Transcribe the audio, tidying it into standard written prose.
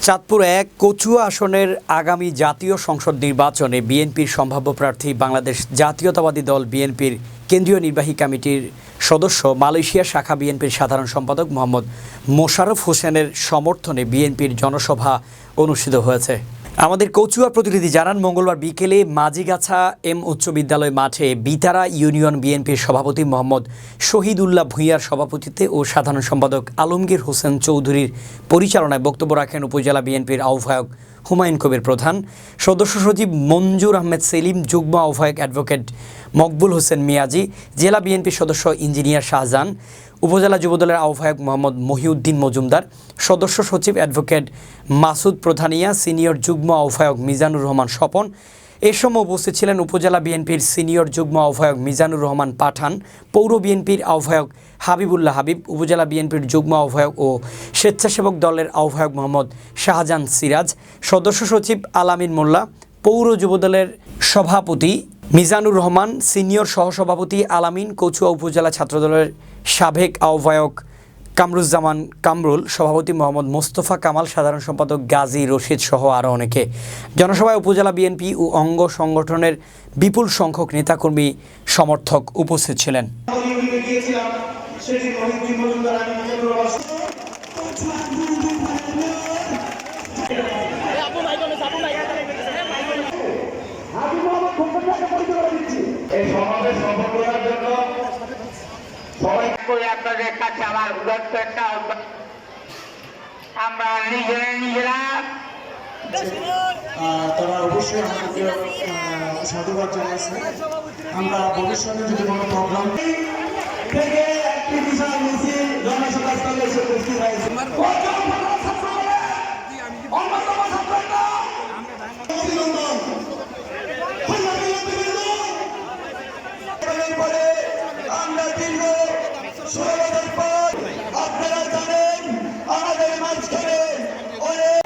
চাঁদপুর ১ কচুয়া আসনের আগামী জাতীয় সংসদ নির্বাচনে বিএনপির সম্ভাব্য প্রার্থী বাংলাদেশ জাতীয়তাবাদী দল বিএনপির কেন্দ্রীয় নির্বাহী কমিটির সদস্য মালয়েশিয়া শাখা বিএনপির সাধারণ সম্পাদক মোহাম্মদ মোশাররফ হোসেনের সমর্থনে বিএনপির জনসভা অনুষ্ঠিত হয়েছে। আমাদের কচুয়া প্রতিনিধি জানান, মঙ্গলবার বিকেলে মাঝিগাছা এম উচ্চ বিদ্যালয় মাঠে বিতারা ইউনিয়ন বিএনপির সভাপতি মোহাম্মদ শহীদুল্লাহ ভূঁইয়ার সভাপতিত্বে ও সাধারণ সম্পাদক আলমগীর হোসেন চৌধুরীর পরিচালনায় বক্তব্য রাখেন উপজেলা বিএনপির আহ্বায়ক হুমায়ুন কবির প্রধান, সদস্য সচিব মঞ্জুর আহমেদ সেলিম, যুগ্ম আহ্বায়ক অ্যাডভোকেট মকবুল হোসেন মিয়াজি, জেলা বিএনপির সদস্য ইঞ্জিনিয়ার শাহজাহান, উপজেলা যুবদলের আহ্বায়ক মোহাম্মদ মহিউদ্দিন মজুমদার, সদস্য সচিব অ্যাডভোকেট মাসুদ প্রধানিয়া, সিনিয়র যুগ্ম আহ্বায়ক মিজানুর রহমান স্বপন। এ সময় উপস্থিত ছিলেন উপজেলা বিএনপির সিনিয়র যুগ্ম আহ্বায়ক মিজানুর রহমান পাঠান, পৌর বিএনপির আহ্বায়ক হাবিবুল্লাহ হাবিব, উপজেলা বিএনপির যুগ্ম আহ্বায়ক ও স্বেচ্ছাসেবক দলের আহ্বায়ক মোহাম্মদ শাহজাহান সিরাজ, সদস্য সচিব আলামিন মোল্লা, পৌর যুবদলের সভাপতি মিজানুর রহমান, সিনিয়র সহসভাপতি আলামিন, কচুয়া উপজেলা ছাত্রদলের সাবেক আহ্বায়ক কামরুজ্জামান কামরুল, সভাপতি মোহাম্মদ মোস্তফা কামাল, সাধারণ সম্পাদক গাজী রশিদ সহ আরও অনেকে। জনসভায় উপজেলা বিএনপি ও অঙ্গ সংগঠনের বিপুল সংখ্যক নেতাকর্মী সমর্থক উপস্থিত ছিলেন। আপনাদের কাছে আমার উদাত্ত একটা আমরা নিজেরা তারা অবশ্যই আমাদেরকে সাধুবাদ জানাইছে। আমরা ভবিষ্যতে যদি কোনো প্রোগ্রাম থেকে একটি বিশাল মিছিল জনসভা স্থলে এসে উপস্থিত হয়েছে। আমরা দীর্ঘ 16 বছর পর আপনারা জানেন আমাদের মাঝখানে অনেক